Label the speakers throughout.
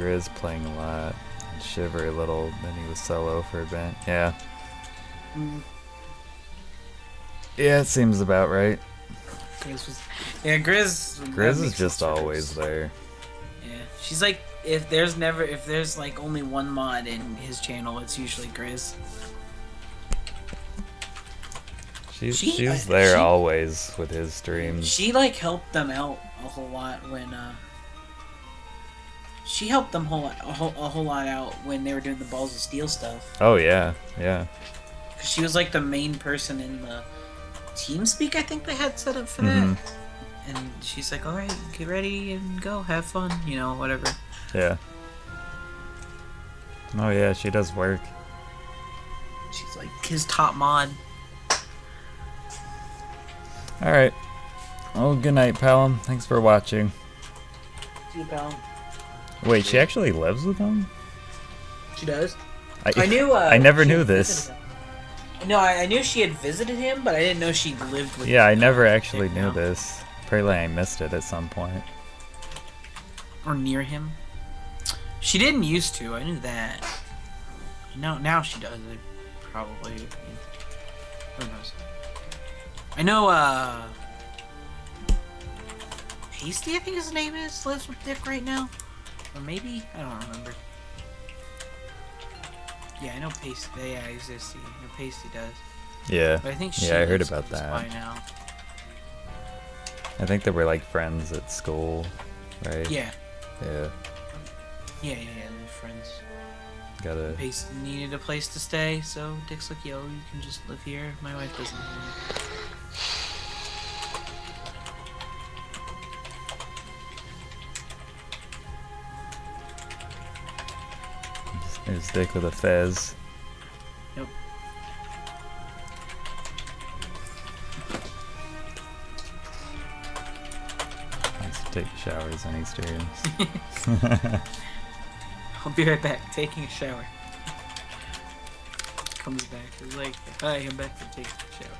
Speaker 1: Grizz playing a lot. And Shiver a little, then he was solo for a bit. Yeah. Yeah, it seems about right.
Speaker 2: Grizz
Speaker 1: is just always there.
Speaker 2: Yeah, she's like, if there's like only one mod in his channel, it's usually Grizz.
Speaker 1: She's there always with his streams.
Speaker 2: She like helped them out a whole lot when she helped them a whole lot out when they were doing the Balls of Steel stuff.
Speaker 1: Oh yeah, yeah.
Speaker 2: 'Cause she was like the main person in the TeamSpeak, I think they had set up for that. And she's like, all right, get ready and go, have fun, you know, whatever.
Speaker 1: Yeah. Oh yeah, she does work.
Speaker 2: She's like his top mod.
Speaker 1: Alright. Well, good night, pal. Thanks for watching.
Speaker 2: See you, pal.
Speaker 1: Wait, she actually lives with him?
Speaker 2: She does?
Speaker 1: I knew, I never knew this.
Speaker 2: No, I knew she had visited him, but I didn't know she lived with him.
Speaker 1: Yeah, I never actually knew this. Apparently I missed it at some point.
Speaker 2: Or near him. She didn't used to, I knew that. No, now she does it. Probably. Who knows? I know, Pasty, I think his name is, lives with Dick right now. Or maybe? I don't remember. Yeah, I know Pasty. Yeah, I exist. I know Pasty does.
Speaker 1: Yeah.
Speaker 2: But I think she
Speaker 1: I heard about that.
Speaker 2: By now.
Speaker 1: I think they were like friends at school, right?
Speaker 2: Yeah.
Speaker 1: Yeah.
Speaker 2: Yeah, they're friends.
Speaker 1: Gotta.
Speaker 2: Pasty needed a place to stay, so Dick's like, yo, you can just live here. My wife doesn't live here.
Speaker 1: There's Dick with a fez.
Speaker 2: Yep.
Speaker 1: Likes to take showers on his streams.
Speaker 2: I'll be right back, taking a shower. Comes back, he's like, hi, I'm back to take a shower.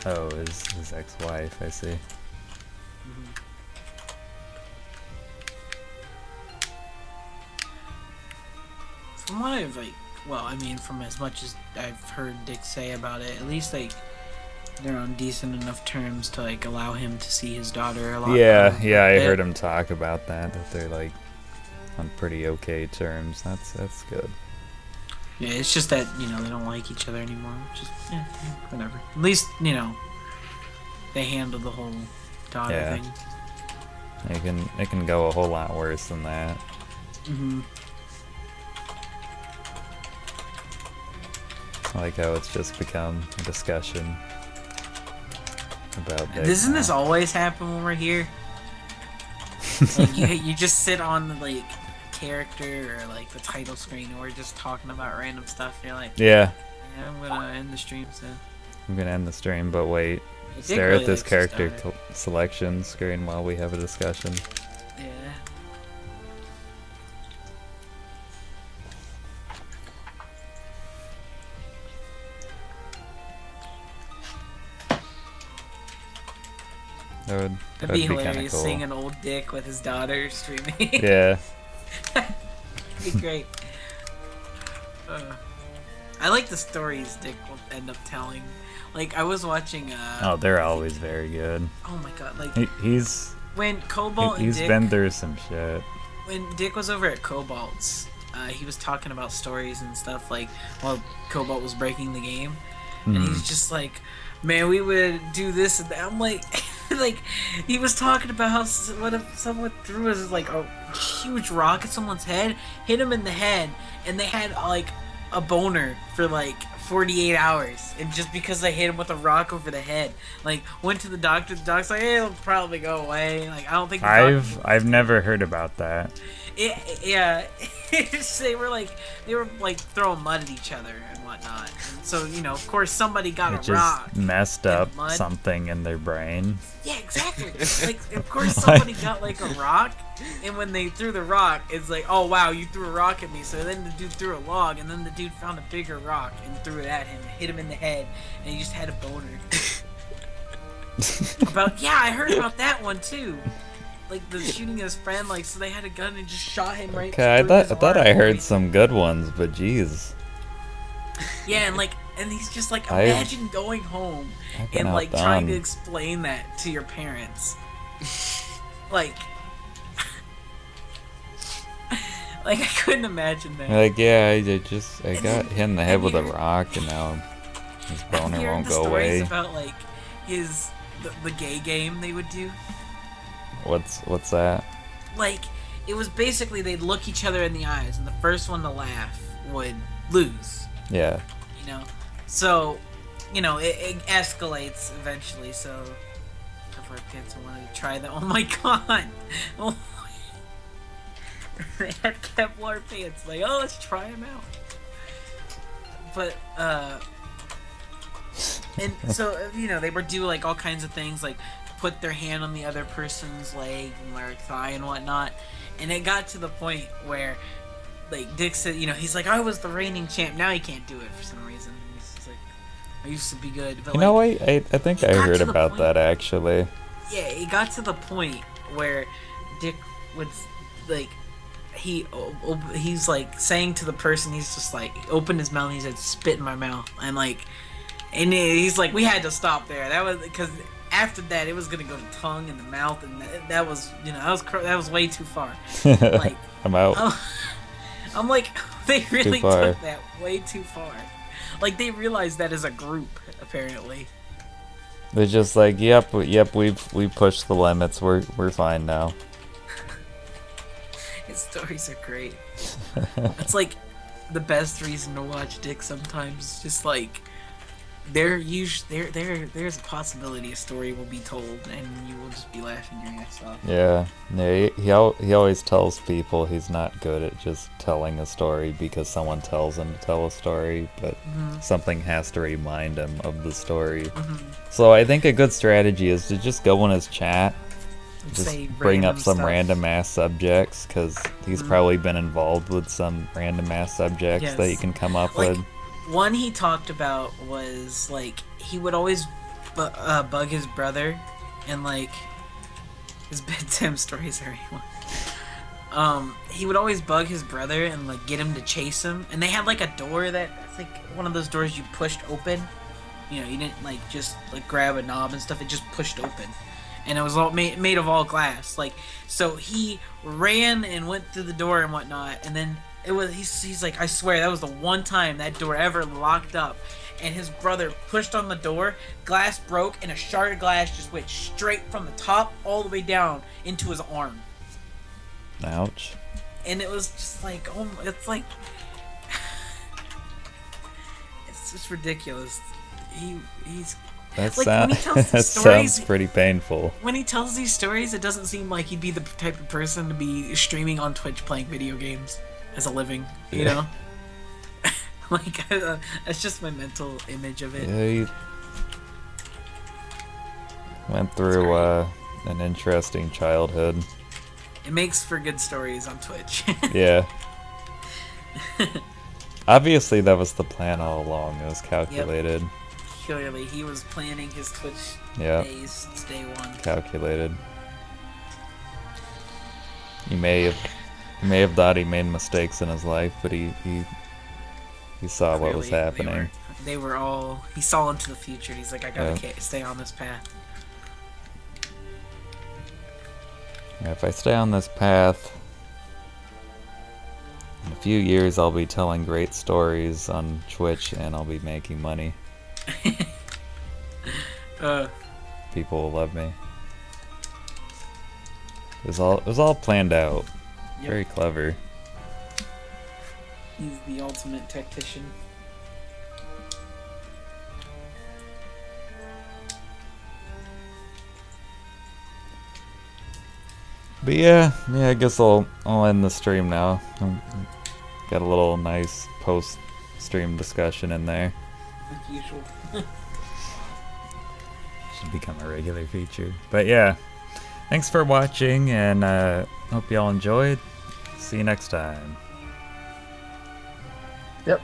Speaker 1: Oh, his ex-wife, I see.
Speaker 2: From what I've from as much as I've heard Dick say about it, at least like they're on decent enough terms to like allow him to see his daughter a lot.
Speaker 1: Yeah, I heard him talk about that they're like on pretty okay terms. That's good.
Speaker 2: Yeah, it's just that, you know, they don't like each other anymore. Just whatever. At least, you know, they handled the whole daughter thing.
Speaker 1: It can go a whole lot worse than that. I like how it's just become a discussion about that.
Speaker 2: Doesn't this always happen when we're here? Like, you just sit on the like character or like the title screen and we're just talking about random stuff. You're like,
Speaker 1: yeah,
Speaker 2: I'm gonna end the stream soon.
Speaker 1: I'm gonna end the stream, but wait, stare at this character selection screen while we have a discussion.
Speaker 2: Yeah.
Speaker 1: That'd
Speaker 2: be
Speaker 1: be kind of
Speaker 2: hilarious
Speaker 1: cool.
Speaker 2: seeing an old Dick with his daughter streaming.
Speaker 1: Yeah.
Speaker 2: That'd be great. I like the stories Dick will end up telling. Like, I was watching,
Speaker 1: oh, they're always very good.
Speaker 2: Oh my god, like...
Speaker 1: He's
Speaker 2: when Cobalt and
Speaker 1: Dick... He's been through some shit.
Speaker 2: When Dick was over at Cobalt's, he was talking about stories and stuff, like, while Cobalt was breaking the game. And he's just like, man, we would do this and that. I'm like... like, he was talking about how what if someone threw like a huge rock at someone's head, hit him in the head, and they had like a boner for like 48 hours, and just because they hit him with a rock over the head, like went to the doctor. The doctor's like, hey, it'll probably go away. Like, I don't think
Speaker 1: I've never heard about that.
Speaker 2: Yeah, they were like throwing mud at each other and whatnot. And so, you know, of course, somebody got
Speaker 1: it
Speaker 2: a rock.
Speaker 1: Just messed up something in their brain.
Speaker 2: Yeah, exactly. Like, of course, somebody got like a rock And when they threw the rock, it's like, oh wow, you threw a rock at me. So then the dude threw a log, and then the dude found a bigger rock and threw it at him, hit him in the head, and he just had a boner. I heard about that one too. Like the shooting his friend, like so they had a gun and just shot him right.
Speaker 1: Okay, I thought I heard some good ones, but jeez.
Speaker 2: Yeah, and he's just like, imagine going home and like trying to explain that to your parents, like I couldn't imagine that.
Speaker 1: Like, yeah, I got hit in the head with a rock, and now his boner won't go away.
Speaker 2: About like the gay game they would do.
Speaker 1: What's that?
Speaker 2: Like, it was basically they'd look each other in the eyes, and the first one to laugh would lose.
Speaker 1: Yeah.
Speaker 2: You know, so it escalates eventually. So, if our kids wanted to try that, oh my god. Oh. They had Kevlar pants. Like, oh, let's try them out. But, and so, they would do, like, all kinds of things, like, put their hand on the other person's leg and their thigh and whatnot. And it got to the point where, like, Dick said, he's like, I was the reigning champ. Now he can't do it for some reason. He's just like, I used to be good. But,
Speaker 1: I think I heard about that, actually.
Speaker 2: Yeah, it got to the point where Dick would, like, he's like saying to the person, he's just like opened his mouth and he said, spit in my mouth, and he's like, we had to stop there. That was because after that it was gonna go to tongue and the mouth, and that was that was way too far. Like,
Speaker 1: I'm out.
Speaker 2: I'm like, they really took that way too far. Like, they realized that as a group, apparently.
Speaker 1: They're just like, yep, we pushed the limits. We're fine now.
Speaker 2: His stories are great. It's like the best reason to watch Dick sometimes. Just like there's a possibility a story will be told and you will just be laughing your ass off.
Speaker 1: Yeah, he always tells people he's not good at just telling a story because someone tells him to tell a story, but something has to remind him of the story. So I think a good strategy is to just go in his chat. Just bring up some random ass subjects, because he's probably been involved with some random ass subjects that you can come up with.
Speaker 2: One he talked about was like he would always bug his brother, and like his bedtime stories are he would always bug his brother and like get him to chase him, and they had like a door that it's like one of those doors you pushed open. You didn't like just like grab a knob and stuff; it just pushed open. And it was all made of all glass. Like, so he ran and went through the door and whatnot. And then he's like, I swear that was the one time that door ever locked up. And his brother pushed on the door, glass broke, and a shard of glass just went straight from the top all the way down into his arm.
Speaker 1: Ouch.
Speaker 2: And it was just like, oh, it's like, it's just ridiculous. He's.
Speaker 1: That
Speaker 2: sounds
Speaker 1: pretty painful.
Speaker 2: When he tells these stories, it doesn't seem like he'd be the type of person to be streaming on Twitch playing video games as a living, you know? Like, that's just my mental image of it.
Speaker 1: Yeah, he went through an interesting childhood.
Speaker 2: It makes for good stories on Twitch.
Speaker 1: Yeah. Obviously, that was the plan all along. It was calculated. Yep.
Speaker 2: Clearly, he was planning his Twitch days since day one.
Speaker 1: Calculated. He may have thought he made mistakes in his life, but he saw what was happening.
Speaker 2: He saw into the future. He's like, I gotta stay on this path.
Speaker 1: Yeah, if I stay on this path, in a few years I'll be telling great stories on Twitch and I'll be making money. People will love me. It was all planned out. Yep. Very clever.
Speaker 2: He's the ultimate tactician.
Speaker 1: But yeah, I guess I'll end the stream now. Got a little nice post-stream discussion in there.
Speaker 2: Like usual.
Speaker 1: Should become a regular feature. But yeah, Thanks for watching, and hope y'all enjoyed. See you next time.
Speaker 3: Yep.